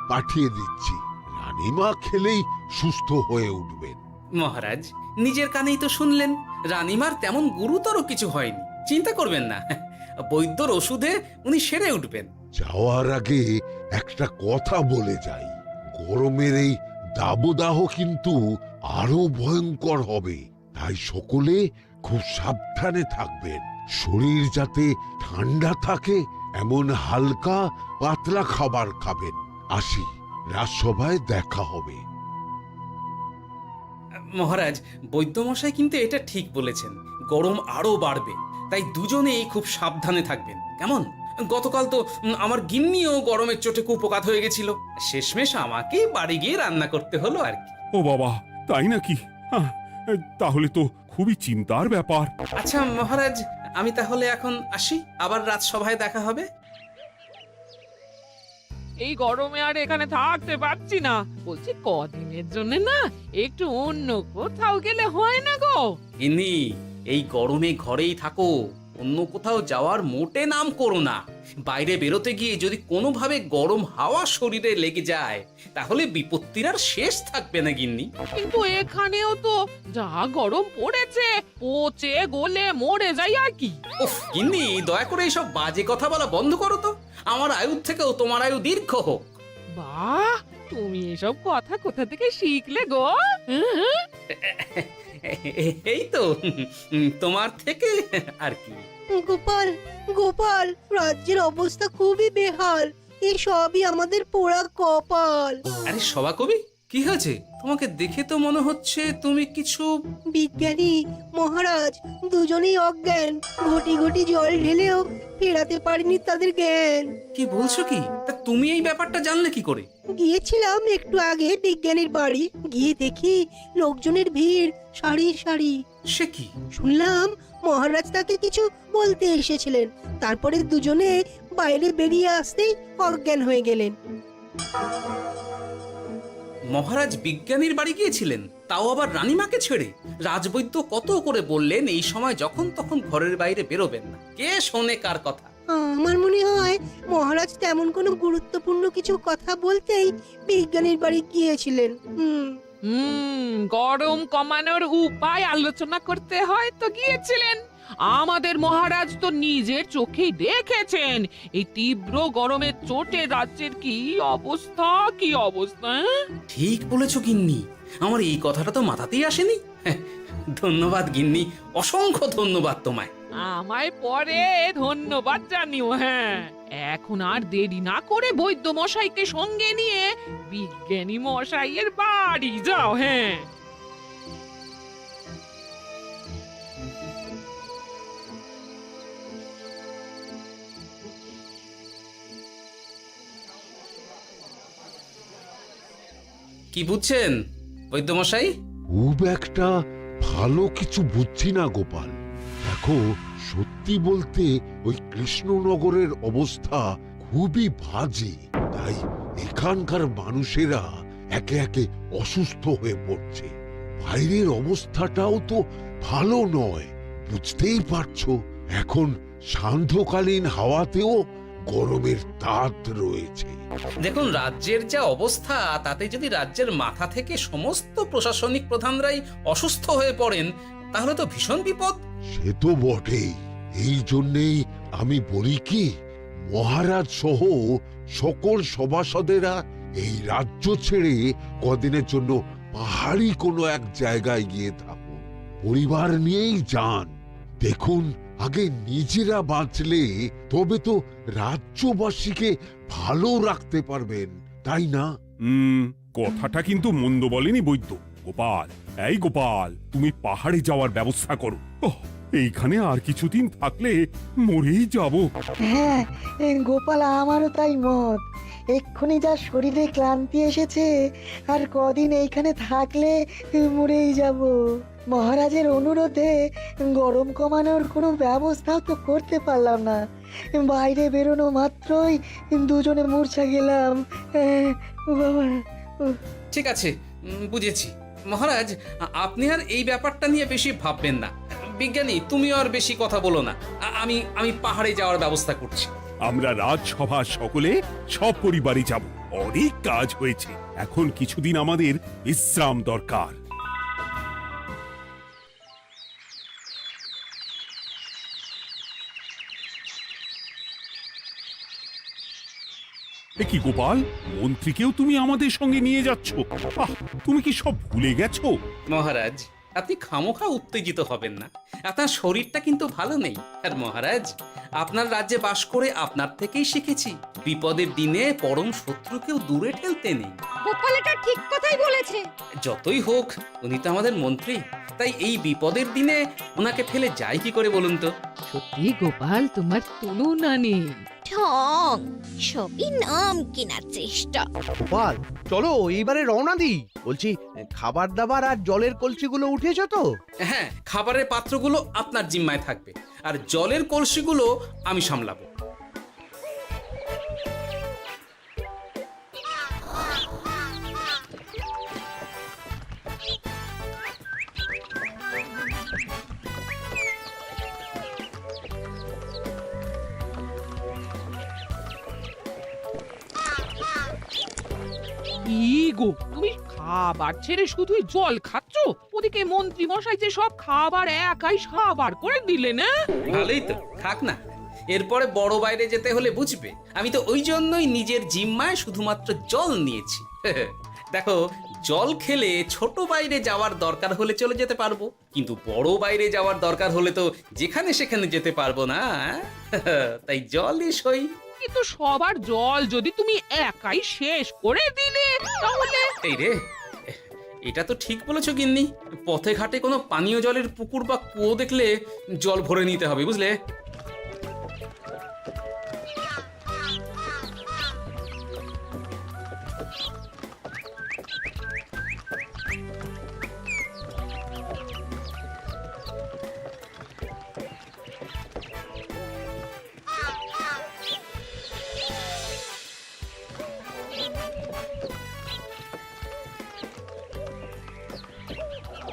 পাঠিয়ে দিচ্ছি। রানীমা খেলেই সুস্থ হয়ে উঠবেন। মহারাজ, নিজের কানেই তো শুনলেন, রানীমার তেমন গুরুতর কিছু হয়নি। চিন্তা করবেন না, বৈদ্যর ওষুধে উনি সেরে উঠবেন। যাওয়ার আগে একটা কথা বলে যাই, গরমের এই দাবদাহ কিন্তু আরো ভয়ঙ্কর হবে। তাই সকলে খুব সাবধানে থাকবেন। শরীর যাতে ঠান্ডা থাকে এমন হালকা পাতলা খাবার খাবেন। আসি, রাজসভায় দেখা হবে। মহারাজ, বৈদ্যমশাই কিন্তু এটা ঠিক বলেছেন, গরম আরো বাড়বে। তাই দুজনেই খুব সাবধানে থাকবেন, কেমন? গতকাল তো আমার গিন্নিও গরমের চোটে কুপোকাত হয়ে গেছিল। শেষমেশ আমাকে বাড়ি গিয়ে রান্না করতে হলো আর কি। ও বাবা, তাই নাকি? তাহলে তো খুবই চিন্তার ব্যাপার। আচ্ছা মহারাজ, আমি তাহলে এখন আসি, আবার রাজসভায় দেখা হবে। এই গরমে আর এখানে থাকতে পারছি না। বলছি কদিনের জন্য না একটু অন্য কোথাও গেলে হয় না গো? গিন্নি, এই গরমে ঘরেই থাকো, অন্য কোথাও যাওয়ার মোটে নাম করো না। বাইরে বেরোতে গিয়ে যদি কোনোভাবে গরম হাওয়া শরীরে লেগে যায়, তাহলে বিপত্তির আর শেষ থাকবে না গিন্নি। কিন্তু এখানেও তো যা গরম পড়েছে, পচে গলে মরে যাই আর কি। উফ গিন্নি, দয়া করে এইসব বাজে কথা বলা বন্ধ করো তো। আমার আয়ুর থেকেও তোমার আয়ু দীর্ঘ হোক। বাহ, তুমি এসব কথা কোথা থেকে শিখলে গো? হুম? এই তো তোমার থেকে আর কি। গোপাল, গোপাল, রাজ্যের অবস্থা খুবই বেহাল। এই সবই আমাদের পোড়া কপাল। আরে সভাকবি, কি হয়েছে? তোমাকে দেখে তো মনে হচ্ছে তুমি কিছু... বিজ্ঞানী মহারাজ দুজনেই অজ্ঞান। ঘটি ঘটি জল ঢেলেও ফেরাতে পারেনি তাদের জ্ঞান। কি বলছো কি? তা তুমি এই ব্যাপারটা জানলে কি করে? গিয়েছিলাম একটু আগে বিজ্ঞানীর বাড়ি, গিয়ে দেখি লোকজনের ভিড় সারি সারি। সে কি? শুনলাম মহারাজ তাকে কিছু বলতে এসেছিলেন, তারপরে দুজনে বাইরে বেরিয়ে আসতেই অজ্ঞান হয়ে গেলেন। মহারাজ বিজ্ঞানীর বাড়ি গিয়েছিলেন, তাও আবার রানীমাকে ছেড়ে? রাজবৈদ্য কত করে বললেন এই সময় যখন তখন ঘরের বাইরে বেরোবেন না। কে শোনে কার কথা? আমার মনে হয় মহারাজ তেমন কোনো গুরুত্বপূর্ণ কিছু কথা বলতেই বিজ্ঞানীর বাড়ি গিয়েছিলেন। গরম কমানোর উপায় আলোচনা করতে হয় তো গিয়েছিলেন। আমাদের মহারাজ তো নিজের চোখেই দেখেছেন এই তীব্র গরমের চোটে রাজ্যের কি অবস্থা, কি অবস্থা। ঠিক বলেছো গিন্নি, আমার এই কথাটা তো মাথাতেই আসেনি। ধন্যবাদ গিন্নি, অসংখ্য ধন্যবাদ তোমায়। আমায় পরে ধন্যবাদ জানিও। হ্যাঁ, এখন আর দেরি না করে বৈদ্য মশাইকে সঙ্গে নিয়ে বিজ্ঞানী মশাইয়ের বাড়ি যাও। হ্যাঁ, কি বুঝছেন বৈদ্যমশাই? খুব একটা ভালো কিছু বুঝছি না গোপাল। দেখো, সত্যি বলতে ওই কৃষ্ণনগরের অবস্থা খুবই বাজে। তাই এখানকার মানুষেরা একে একে অসুস্থ হয়ে পড়ছে। বাইরের অবস্থাটাও তো ভালো নয়, বুঝতেই পারছো। এখন সান্ধ্যকালীন হাওয়াতেও গরমের তাত রয়েছে। দেখুন, রাজ্যের যা অবস্থা, তাতে যদি রাজ্যের মাথা থেকে সমস্ত প্রশাসনিক প্রধানরাই অসুস্থ হয়ে পড়েন, তাহলে তো ভীষণ বিপদ। সে তো বটেই। এই জন্যেই আমি বলি কি, মহারাজ সহ সকল সভাসদেরা এই রাজ্য ছেড়ে কদিনের জন্য পাহাড়ি কোনো এক জায়গায় গিয়ে থাকুন, পরিবার নিয়েই যান। দেখুন, আগে নিজেরা বাঁচলে তবে তো রাজ্যবাসীকে ভালো রাখতে পারবেন, তাই না? কথাটা কিন্তু মন্দ বলেনি বৈদ্য। গোপাল, এই গোপাল, তুমি পাহাড়ে যাওয়ার ব্যবস্থা করো। এইখানে আর কিছুদিন থাকলে মরেই যাব। হ্যাঁ গোপাল, আমারও তাই মত। এক্ষুনি যা শরীরে ক্লান্তি এসেছে, আর কদিন এইখানে থাকলে মরেই যাব। মহারাজের অনুরোধে গরম কমানোর কোনো ব্যবস্থাও তো করতে পারলাম না। বাইরে বেরোনো মাত্রই দুজনে মূর্ছা গেলাম। বাবা, ঠিক আছে, বুঝেছি। মহারাজ, আপনি আর এই ব্যাপারটা নিয়ে বেশি ভাববেন না। বিজ্ঞানী, তুমি আর বেশি কথা বলো না। আমি পাহাড়ে যাওয়ার ব্যবস্থা করছি। আমরা রাজসভা সকলে সব পরিবারে যাব। অনেক কাজ হয়েছে, এখন কিছুদিন আমাদের বিশ্রাম দরকার। কি গোপাল, মন্ত্রীকেও তুমি আমাদের সঙ্গে নিয়ে যাচ্ছ? তুমি কি সব ভুলে গেছো? মহারাজ, আপনি খামোখা উত্তেজিত হবেন না। আপনার শরীরটা কিন্তু ভালো নেই। আর মহারাজ, আপনার রাজ্যে বাস করে আপনার থেকেই শিখেছি, বিপদের দিনে পরম শত্রুকেও দূরে ঠেলতে নেই। গোপাল এটা ঠিক কথাই বলেছে। যতই হোক, উনি তো আমাদের মন্ত্রী, তাই এই বিপদের দিনে ওনাকে ফেলে যাই কি করে বলুন তো? সত্যি গোপাল, তোমার তুলনা নেই। ঠং, সবই নাম কেনার চেষ্টা। গোপাল, চলো এইবারে রওনা দিই। বলছি, খাবার দাবার আর জলের কলসিগুলো উঠেছো তো? হ্যাঁ, খাবারের পাত্রগুলো আপনার জিম্মায় থাকবে, আর জলের কলসিগুলো আমি সামলাবো। গো, তুমি খাবার ছেড়ে শুধুই জল খাচ্ছ? ওদিকে মন্ত্রী মশাই যে সব খাবার একাই সাবার করে দিলেন। ভালোই তো, খাক না। এরপরে বড় বাইরে যেতে হলে বুঝবে। আমি তো ওই জন্যই নিজের জিম্মায় শুধুমাত্র জল নিয়েছি। দেখো, জল খেলে ছোট বাইরে যাওয়ার দরকার হলে চলে যেতে পারবো, কিন্তু বড় বাইরে যাওয়ার দরকার হলে তো যেখানে সেখানে যেতে পারবো না। তাই জলই সই। কিন্তু সবার জল যদি তুমি একাই শেষ করে দিলে, তাহলে? এই রে, এটা তো ঠিক বলেছো গিন্নি। পথে ঘাটে কোনো পানীয় জলের পুকুর বা কুয়ো দেখলে জল ভরে নিতে হবে, বুঝলে?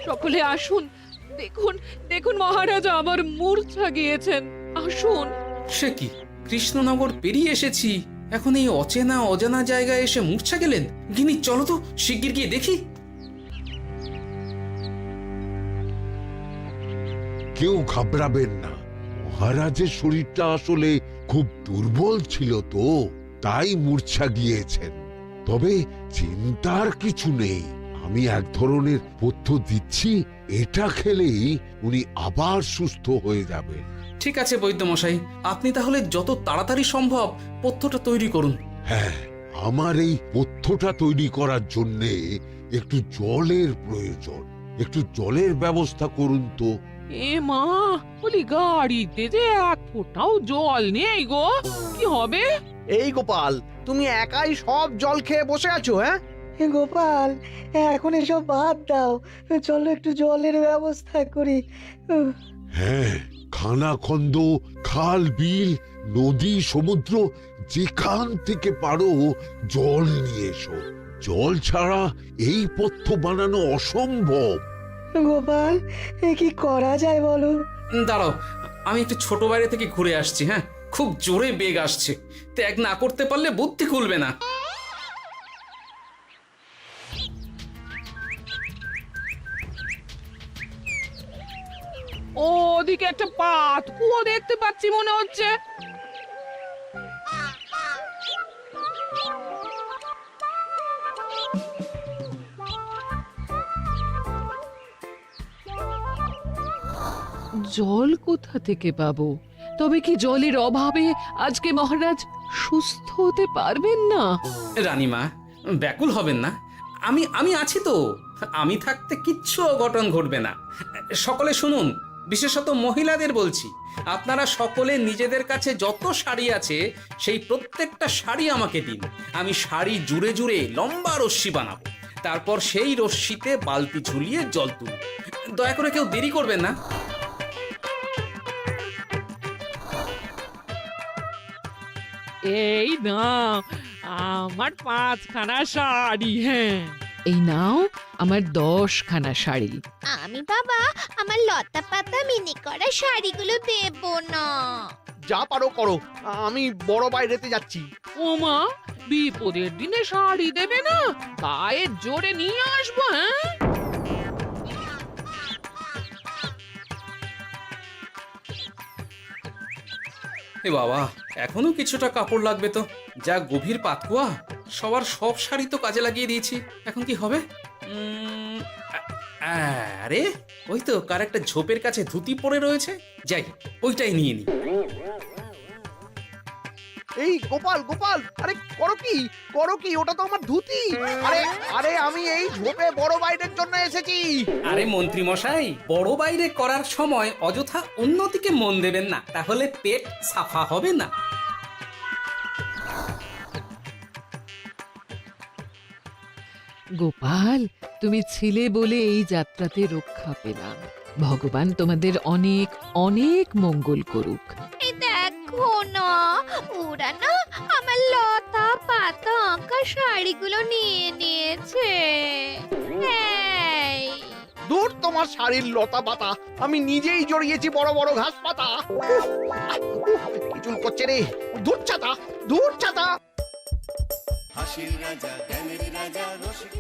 সকলে আসুন, দেখুন দেখুন, মহারাজ আবার মূর্ছা গিয়েছেন। আসুন। সে কি, কৃষ্ণনগর পেরিয়ে এসেছি, এখন এই অচেনা অজানা জায়গায় এসে মূর্ছা গেলেন? গিনি, চলো তো শিগগির গিয়ে দেখি। কেউ ঘাবড়াবেন না। মহারাজের শরীরটা আসলে খুব দুর্বল ছিল তো, তাই মূর্ছা গিয়েছেন। তবে চিন্তার কিছু নেই, আমি এক ধরনের পথ্য দিচ্ছি, এটা খেলেই উনি আবার সুস্থ হয়ে যাবেন। ঠিক আছে বৈদ্যমশাই, আপনি তাহলে যত তাড়াতাড়ি সম্ভব পথ্যটা তৈরি করুন। হ্যাঁ, আমার এই পথ্যটা তৈরি করার জন্যে একটু জলের প্রয়োজন। একটু জলের ব্যবস্থা করুন তো। এ মা, বলি গাড়িতে যে এক ফোঁটাও জল নেই গো, কি হবে? এই গোপাল, তুমি একাই সব জল খেয়ে বসে আছো? হ্যাঁ গোপাল, এখন এসব বাদ দাও, চলো একটু জলের ব্যবস্থা করি। হ্যাঁ, খানাখন্দ, খাল, বিল, নদী, সমুদ্র, যেখান থেকে পারো জল নিয়ে এসো। জল ছাড়া এই পথ্য বানানো অসম্ভব। গোপাল, এ কি করা যায় বলো? দাঁড়াও, আমি একটু ছোট বাইরে থেকে ঘুরে আসছি। হ্যাঁ, খুব জোরে বেগ আসছে, ত্যাগ না করতে পারলে বুদ্ধি খুলবে না। ওদিকে একটা পাত কুয়ো দেখতে পাচ্ছি মনে হচ্ছে। জল কোথা থেকে পাবো? তবে কি জলের অভাবে আজকে মহারাজ সুস্থ হতে পারবেন না? রানীমা, ব্যাকুল হবেন না, আমি আছি তো। আমি থাকতে কিচ্ছু অঘটন ঘটবে না। সকলে শুনুন, বিশেষত মহিলাদের বলছি, আপনারা সকলে নিজেদের কাছে যত শাড়ি আছে সেই প্রত্যেকটা শাড়ি আমাকে দিন। আমি শাড়ি জুড়ে জুড়ে লম্বা রশ্মি বানাবো, তারপর সেই রশ্মিতে বালতি ঝুলিয়ে জল তুলব। দয়া করে কেউ দেরি করবেন না। এই নাও আমার 5খানা শাড়ি। হ্যাঁ, এই নাও আমার 10খানা শাড়ি। আমি বাবা আমার লতা পাতা মিনি করা শাড়িগুলো দেব না। যা পারো করো, আমি বড় বাইরেতে যাচ্ছি। ওমা, বিপদের দিনে শাড়ি দেবে না? গায়ের জোরে নিয়ে আসবো। হ্যাঁ, এ বাবা, এখনো কিছুটা কাপড় লাগবে তো। যা গভীর পাতকুয়া, সবার সব শাড়ি তো কাজে লাগিয়ে দিয়েছি, এখন কি হবে? আরে ওই তো কার একটা ঝোপের কাছে ধুতি পড়ে রয়েছে, যাই ওইটাই নিয়ে নি। এই গোপাল, গোপাল, আরে করো কি? ওটা তো আমার ধুতি। আরে আরে আমি এই ঝোপে বড় বাইরের জন্য এসেছি। আরে মন্ত্রী মশাই, বড় বাইরে করার সময় অযথা অন্যদিকে মন দেবেন না, তাহলে পেট সাফা হবে না। গোপাল, তুমি ছিলে বলে এই যাত্রাতে রক্ষা পেলাম। ভগবান তোমাদের অনেক অনেক মঙ্গল করুক। এই দেখো না, ওরা না আমার লতা পাতা আঁকা শাড়িগুলো নিয়ে নিয়েছে। এই, দূর তোমার শাড়ির লতা পাতা, আমি নিজেই জড়িয়েছি বড় বড় ঘাস পাতা। কিছু করছে রে, দূর ছাতা, দূর ছাতা। হাসির রাজা জ্ঞানের রাজা রসিক